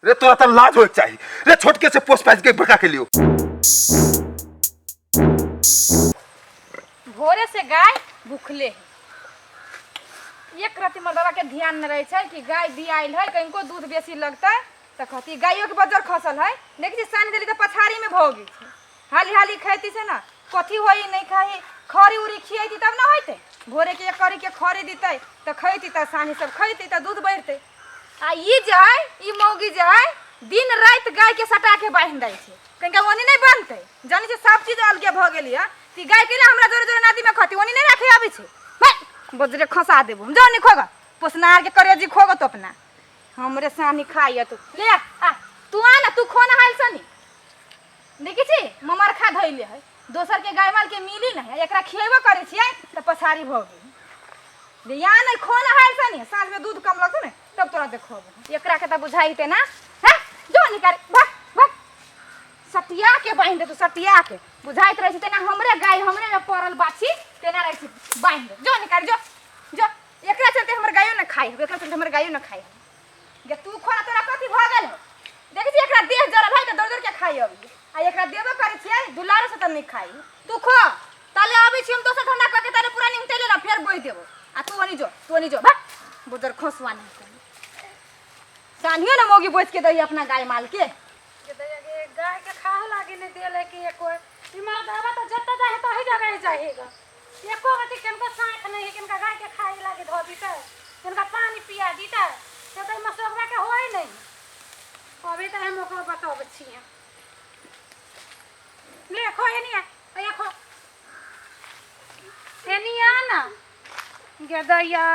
रे तोरा तो लाज होके चाहिए रे, छोटके से पोस पास के बड़का के लियो। भोरे से गाय भूखले है, एक रति मर्दवा के ध्यान न रहे कि गाय बियाइल है, कहीं को दूध बेसी लगता है तो कहती गायों के बजर खसल है, देखी सान देली तो पछाड़ी में भोगी हाली हाली खाती से ना कथी होई नहीं खाई, खरी उरी खियाती तब ना होते, भोरे के एक करी के खरी दीते तो खैती तो सानी सब खैती तो दूध बढ़ते। आ ये जाए ई मौगी जाए दिन रात गाय के सटा के बांध दै छे, कहीं ओनी नहीं बनते जानी से सब चीज अलगे भ गेली है, ती गाय के लिए हमरा जोरे जोरे नदी में खती ओनी नहीं रखे आबे छे, बजरे खसा देबो हम जानी खोगा पोसनार के करेजी खोगो तो अपना हमरे सानी खाइए तू ले आ तू आ ना तू खोना हाल सनी देखी छी ममर खा धइले है, दोसर के गाय माल के मिली नहीं एकरा खिएबो करे छियै त पछारी भ गेल या नहीं खोना हाल सनी साँझ में दूध कम लगतो ने तब तोरा देखो एकरा के त बुझाइते ना है जो निकाल भाग भाग सटिया के बांध दे तू सटिया के बुझाइत रहे तेना हमरे गाय हमरे में पड़ल बाछी तेना रहे बांध दे जो निकाल जो जो एकरा चलते हमर गायो न खाई एकरा चलते हमर गायो न खाई गे तू खोना तोरा कथि भ गेल देखि छी एकरा देह जरल है त दौड़ दौड़ के खाई अभी आ एकरा देबे करे छियै दुलार से त नहीं खाई तू खो ताले आबै छी हम दोसर ठंडा क के ताले पूरा निमतेले ना फेर बोइ देबो आ तू ओनी जो भाग बुदर खोसवा नहीं सानियो ना मोगी बोझ के दई अपना गाय माल के गाय के खाए लागे नहीं देले कि एको इमा दावा तो जत्ता जाए तो ही जगह जाएगा एको गति किनको साख नहीं किनका गाय के खाए लागे धो दीता किनका पानी पिया दीता तो तो मसोगवा के होई नहीं अभी तो हम ओकरो बताव छिए ले खो ये खो एनिया ना गदैया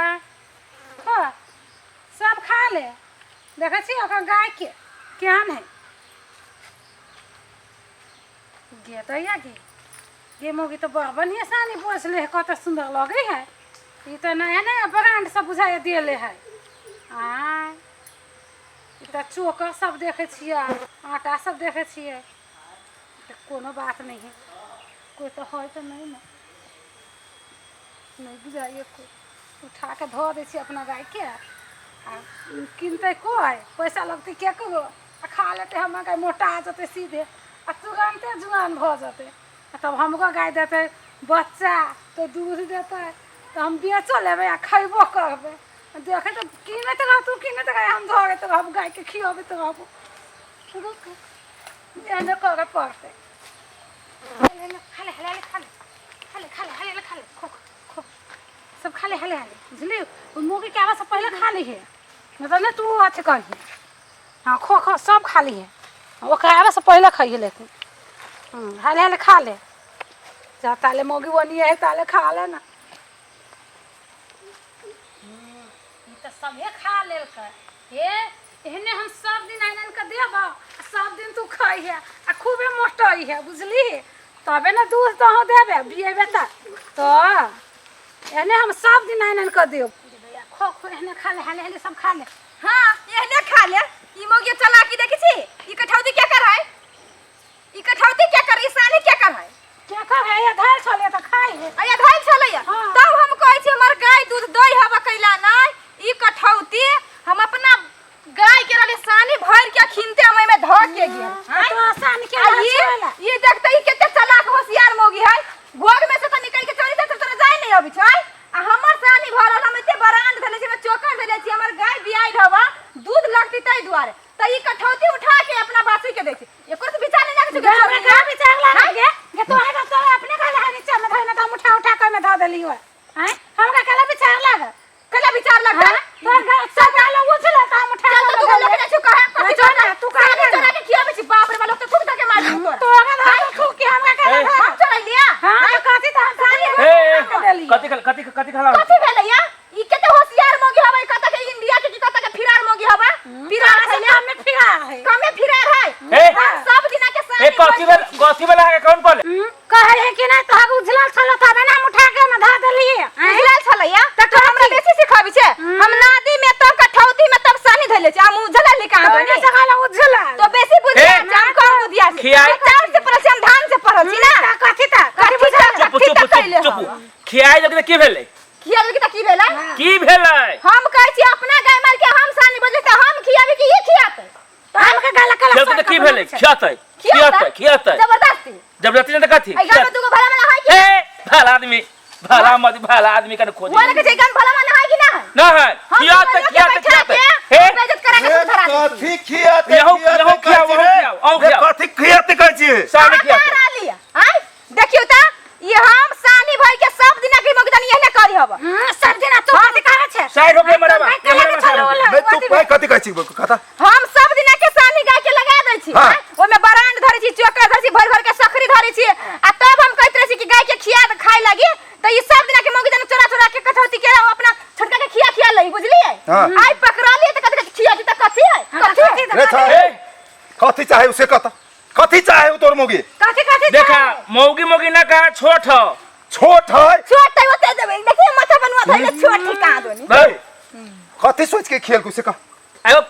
खो सब खा ले देखै छी ओकर गाय के केहन है गे दैया गे मोगी तो बड़ बढ़िया सानी पोसले है कत सुंदर लगे है ये तो नया नया ब्रांड सब बुझाए दिले है आ तो चोकर सब देखे छिए आटा सब देखे छिए तो कोनो बात नहीं है कोई तो है तो नहीं ना नहीं बुझाइए को उठा के धो दे छी अपना गाय के आ किनते कोई पैसा लगते क्या करो खा लेते हम गाय मोटा जते सीधे आ तुरंते जुआन भ जते तब हमको गाय देते बच्चा तो दूध देते तो हम बेचो लेबे आ खैबो करबे देखे तो कीनते रह तू कीनते गाय हम धोगे तो हम गाय के खियाबे तो रहबो एने करे पड़ते खा ले खो सब खा ले बुझली मुर्गी के आवा से पहले खा ली है नहीं तो तू अच्छे कही हाँ खो सब खा ली है ओकरा आवे से पहले खाइए लेकिन हाले खा ले जा ताले मोगी बनी है ताले खा ले ना तो सबे खा ले हे एहने हम सब दिन आनन के देब सब दिन तू खाई है आ खूबे मोटाई है बुझली तबे ना दूध तो हो देबे बिएबे तो एहने हम सब दिन आनन के देब खो एहने खा ले हाले सब खा ले हां एहने खा ले ई मोगी चलाकी देखी छी ई कठौती क्या कर है ई कठौती क्या कर ई सानी क्या कर है ये धाल छले तो खाई है आ ये धाल छले तब हम कहै छी हमर गाय दूध दई हबा कैला नहीं ई कठौती हम अपना गाय के रले सानी भर के खिनते हम में ध के गया तो सानी के ये देखते ही केते चलाक होशियार मोगी है भोग में से तो निकल के चोरी से तो जाय नहीं अभी छै आ हमर सानी भरल हम एते बरांड देले छी में चोकर देले छी हमर गाय बियाइल हवा दूध लगती तई द्वारे त ई कठौती उठा के अपना बासी के देखे एको से विचार नहीं लागे छै हमरा का विचार लागे के तो है तो अपने काला है नीचे में धइना तो उठा के में ध देली हो हैं हमरा काला विचार लागे कला विचार लगा तो सब काला उछला त हम उठा के तू लोग ने छु कहे तू कहे चला के खिया में छी बाप रे लोग तो खूब तक मार तू तो अगर हम तू के हमरा काला हम चला लिया हां तो कथि त हम सानी कथि खाला कथि भेलैया ई केते होशियार मोगी हबै कत के इंडिया के कत के फिरार मोगी हबै फिरार खैले हमें फिरार है कमे फिरार है सब दिना के सानी गथि वाला है कौन पले कहे है कि नहीं तो हम उछलल छलो तबे ना उठा के में ध देली उछलल छलैया त हमरा बेसी सिखाबी छै हम नादी में तो कठौती में तब सानी धैले छै हम उछलल लिका तो से काला उछलल तो बेसी बुझिया हम कम बुझिया चार से पढ़ल हम धान से पढ़ल छी ना कथि बुझा चुप खियाई जब की भेले खिया लगी त की भेलै हम कहै छी अपना गाय मार के हम सानी बजे त हम खियाबी कि ई खियाते की भेले खियाते जबरदस्ती जबरदस्ती ने कथी आई गांव में तू को भला मना है कि ए भला आदमी का खोज वो के गांव भला मना है कि ना ना है खियाते हे बेइज्जत करा के धरा कथी खियाते यहो खियाओ कथी खियाते कहै छी सानी खियाते आई देखियो त ये हम सानी भाई के सब दिन के मगदन यही करी हब सब दिन तू कथी कहै छै साइड हो के मरबा मैं तू कथी कहै छी कथा हम सब दिन के सानी गाय के लगा दै छी ओय में बरांड धरै छी चोकर धरै छी भर के सखरी धरै छी आ तब हम कहत रही छी कि गाय के खिया खाए लगी त ई सब दिन के मगदन चोरा के कठौती के अपना छोटका के खिया लई बुझलिए आई पकड़ा लिए त कथी खिया दी त कथी है कथी चाहे उसे कथी चाहे तोर मोगी कथी देखा मौगी ना का छोट है छोट होते देबे देखिए माथा बनवा धइले छोट ठिका दोनी कथी सोच के खेल कुछ कह आयो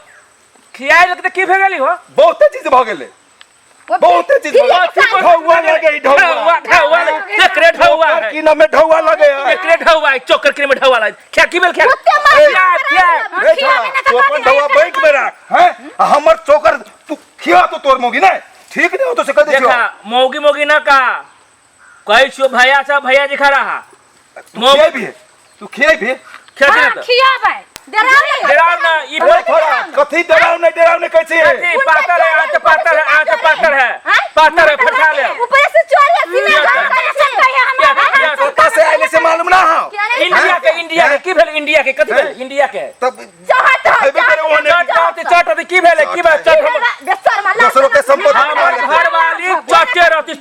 खियाए लगते की भे गेली हो बहुते चीज भ गेले बहुते चीज ढौवा लगे ढौवा एकरे ढौवा है की नाम में ढौवा लगे एकरे ढौवा है चोकर के में ढौवा लगे क्या की बेल क्या चोकर ढौवा बैंक में रख हैं हमर चोकर तू खिया तो तोर मोगी ना ठीक नहीं हो तो से कह दे देखा मौगी ना का कहि छो भैया दिखा रहा तू खियाई भी खेती ना तो खियाबै डराव ना ई थोड़ा कथी डराव नहीं कहै छी पातर है फटा ले ऊपर से चोर है पता से आइले से मालूम ना हो इंडिया के की भेल इंडिया के कथी भेल इंडिया के तब चट की भेल की बात चट दूसरों के संपत्ति घर वाली चटे रहती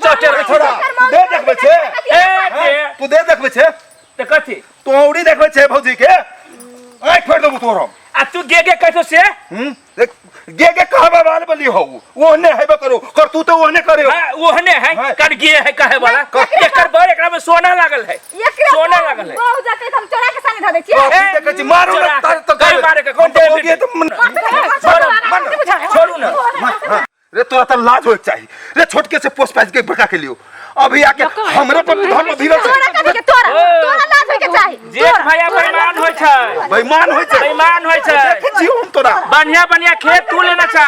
थोड़ा दे देखबे छे तू दे देखबे छे त कथी तोड़ी देखबे छे भौजी के आइ फेर देबू तोर हम आ तू गे कैसो से गे कहबे वाले बली हो वो ने हेबे करो कर तू तो ओने करे ओहने है कर गे है कहे वाला एकर बर एकरा में सोना लागल है सोना लागल है बहुत जाके हम चोरा के सानी ध दे छियै देखे छी मारू ना तार तो कई मारे के कौन होगी तो छोड़ू ना रे तोरा त लाज होय चाहिए रे छोटके से पोस्ट पाइज के बड़का के लियो अभी आके हमरे पर धर्म धीरे चोरा कर के तोरा लाज होय के चाहि जेठ भैया बेईमान होय छै बेईमान होय छै देखे छी हम तोरा बढ़िया खेत तू लेना चा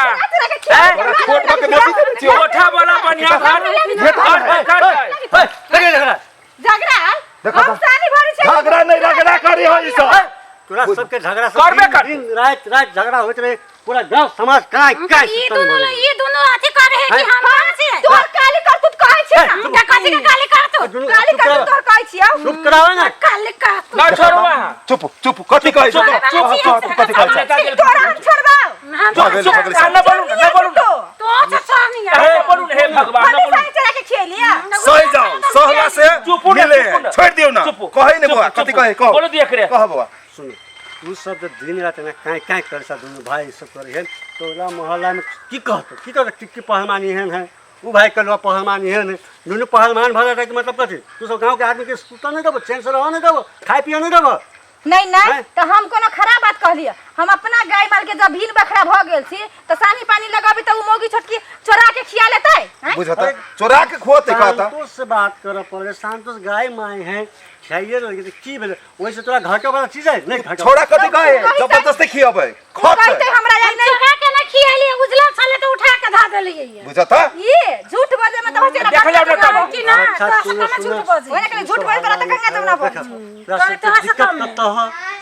छोट के मोटी दे छी कोठा वाला बढ़िया घर झगड़ा हम सानी भरी छै झगड़ा नहीं रगड़ा करी हो ई सब तोरा सबके झगड़ा करबे कर दिन रात झगड़ा होत रहे पूरा गांव समाज काय ई दोनों अथी करे है कि हम से तोर काली कर तू कहै छी ना कथी के काली कर तू काली कर तोर कहै छी चुप करावे ना काली कर तू ना छोड़वा चुप कथी कहै छी कथी कहै छी तोरा हम छोड़बाओ ना बोलू तो सानी हे बोलू हे भगवान ना बोलू चला के खेलिया सही जाओ सहला से मिले छोड़ दियो ना कहै ने बुआ कथी कहै कह बोलो देख रे कह बुआ सुन तू सब दिन रात ना काय कर सा दोनों भाई सब करे है टोला मोहल्ला में की कहत की पहलवानी है वो भाई कलवा पहलवानी है दोनों पहलवान भला रहे मतलब कथी तू सब गांव के आदमी के सुता नहीं देबो चैन से रह नहीं देबो खाए पिए नहीं देबो नहीं तो हम कोनो खराब बात कहलिए हम अपना गाय माल के जब भीन बखरा भ गेल छी तो सानी पानी लगाबी तो उ मोगी छोटकी चोरा के खिया लेतै बुझता चोरा के खोते कहता संतोष से बात कर पड़े संतोष गाय माई है खाइए लगे की भेले वैसे तोरा घाटो वाला चीज है नहीं घाटो छोड़ा कथी कहै जबरदस्ती खियाबै खत कहते हमरा जाय नहीं चोरा के ना खियाली उजला साले तो उठा के धा देलिए ये बुझता ये झूठ बोले में तो हो छै देख ले ना कि ना अच्छा, तो सुनो, सका सुनो। झूठ बोल ओने के झूठ बोल करा त गंगा जमुना बोल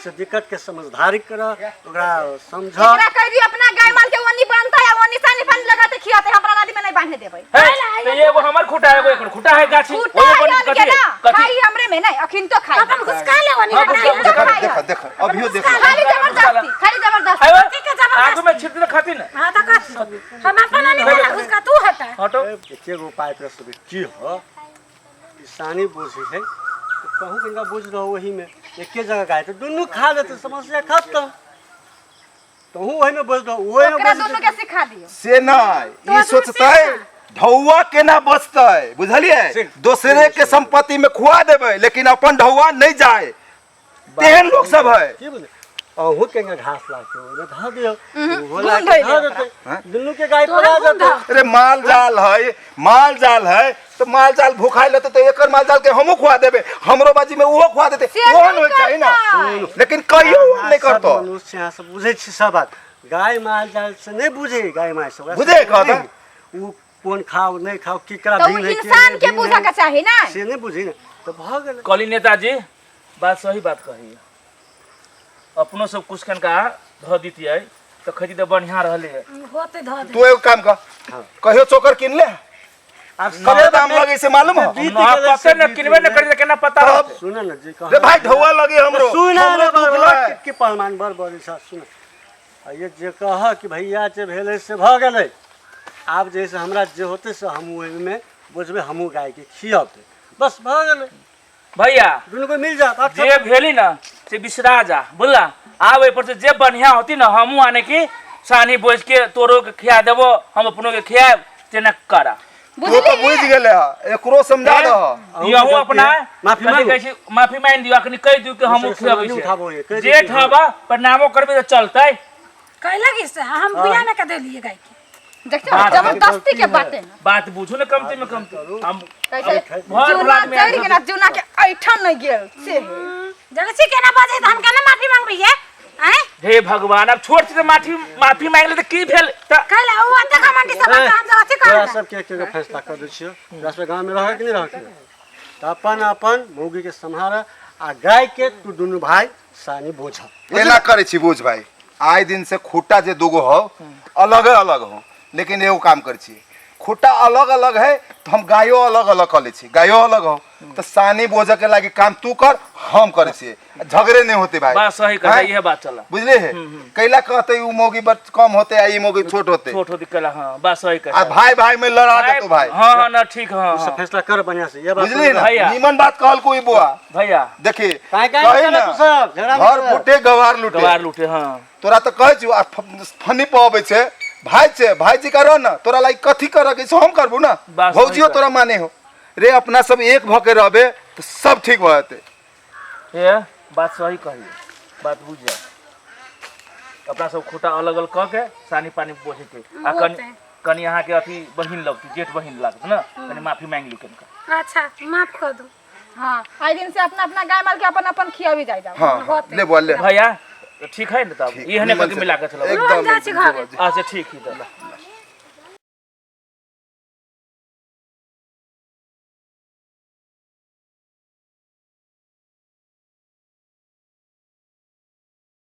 से दिक्कत के समझदारी कर ओकरा समझ एकरा कह दी अपना गाय माल के ओनी बनता है ओनी सानी पानी लगाते खियाते हमरा नदी में नहीं बांधे देबै तो एगो हमर खुटा है एगो खुटा है गाछी झूठा बनी है कथी ना खाई हमरे में नहीं अखिन तो खाई अपन घुसका ले वनी देख अभियो देख खाली जबरदस्ती आयो ठीक है जबरदस्त आगू में छिप दे खाती ना हां तो कर हम अपना नहीं बोला उसका तू हटा हटो एके गो उपाय कर सब की हो किसानी बुझी है तो कहूं किनका बुझ रहो वही में एके जगह गाय तो दोनों खा लेते समस्या खत्म तो हूं वही में बोल दो वही में ओकरा बोल दोनों के सिखा दियो से नहीं ई सोचतै ढौआ केना बचतै बुझलिए दूसरे के संपत्ति में खुआ देबै लेकिन अपन ढौआ नहीं जाए तेहन लोग सब है की बोले अहू के घास लाके ओने धा दियो वो घूम लाके धइले धा देते दुनू के गाय तोरा पला घूम जाते अरे माल जाल है तो माल जाल भूखाई लेते तो एकर माल जाल के हमू खुआ देबे हमरो बाजी में वो खुआ देते से वो नहीं होय चाहिए ना करता। लेकिन कहियो नहीं करतो सब मनुष्य यहाँ सब बुझे छी सब बात गाय माल जाल से नहीं बुझे गाय माल से बुझे कहता? वो कौन खाओ नहीं खाओ केकरा तो दिन है इंसान के पूछा के चाही ना से नहीं बुझी ना तो भ गेल कली नेताजी बात सही बात कही अपनो सब कुछ कन का ध दीती है तो खजी तो बढ़िया रहले है होते धो दे तू एगो काम कर हाँ। कहियो चोकर किन ले अब कते दाम लगे से मालूम है बीत ना गेलै पते से न बीत किनबे न गेलै। करी केना पता तब रहते सुन न जी कह रे भाई ढौआ लगे हमरो सुन हमरो न दुख है। के पहलमान बर बड़ी सा सुन आ ये जे कह कि भैया जे भेले से भ गेलै आब जैसे हमरा जे होते से हम ओहि में बुझबे हमू गाय के खियबे बस भ गेलै भैया दुनू को मिल जा बात जे भेली ना से बिसरा जा बोला आब ए पर से जे बढ़िया होती ना हमू आने की सानी बोझ के तोरो के खिया देबो हम अपनो के खियाब तेना करा तू तो बुझ गेले है एकरो समझा दो यहू अपना माफी कनी मांगू। कैसे माफी मांग दियो अखनी कह दियो कि हमू उसे सामान खियाबै उठाबो ये, कह छै दियो जे कि ठबा प्रणामो करबे तो चलतै कैला की से हम बिया में के देलिए गाय के देखते बात जबरदस्ती के बातें ना बात बुझू न कमती में कमती हम कैसे भर जूना रात में चढ़ के ना जूना के ऐठन नहीं गेल से जगसी केना बाजे त हम केना माफी मांगबी है हैं हे भगवान अब छोड़ से माफी मांग ले तो की भेल त कैला ओ अते कमांडी सब ए, हम जगसी तोरा कर सब के फैसला कर दै छियो दस गांव में रह कि नहीं रह के तो अपन अपन मौगी के संहारा आ गाय के तू दुनू भाई सानी बोझा एना करे छी बुझ भाई आए दिन से खुट्टा जे दुगो हो अलग हो लेकिन एगो काम कर छी खुट्टा अलग अलग है तो हम गायो अलग अलग कर ले छी गायो अलग हो तो सानी बोझ के लागी काम तू कर हम करे छी झगड़े नहीं होते भाई बात सही कह हैं? यह बात चला बुझले है कैला कहते उ मोगी बट कम होते आ ई मोगी छोट होते छोट होती कला हां बात सही कह आ भाई भाई में लड़ा दे तो भाई हां हां ना ठीक हां उससे फैसला कर बढ़िया से ये बात बुझली ना भैया। नीमन बात कहल कोई बुआ भैया देखी काय काय कही करे ना, तू सब झगड़ा घर मत कर। फुटे गवार लुटे गवार लूटे हां तोरा तो कहे छी आ फनी पावे छे भाईजी करो ना तोरा लाई कथी कर के हम करबू ना बात भौजियो सही तोरा माने हो रे अपना सब एक भके रहबे तो सब ठीक हो जाते ये बात सही कही बात बुझ जा अपना सब खोटा अलग अलग कह के सानी पानी बोझे के आ होते। कनी यहाँ के अथी बहिन लगती जेठ बहिन लागत ना कनी माफी मांग ली कनका अच्छा माफ कर दो हाँ आई दिन से अपना अपना गाय माल के अपन अपन खियावी जाए जाओ हाँ ले बोल ले भैया तो ठीक है ना तब ठीक, ये हने निमन करके से। मिला के चलो एकदम जा छी घरे। अच्छा ठीक है तो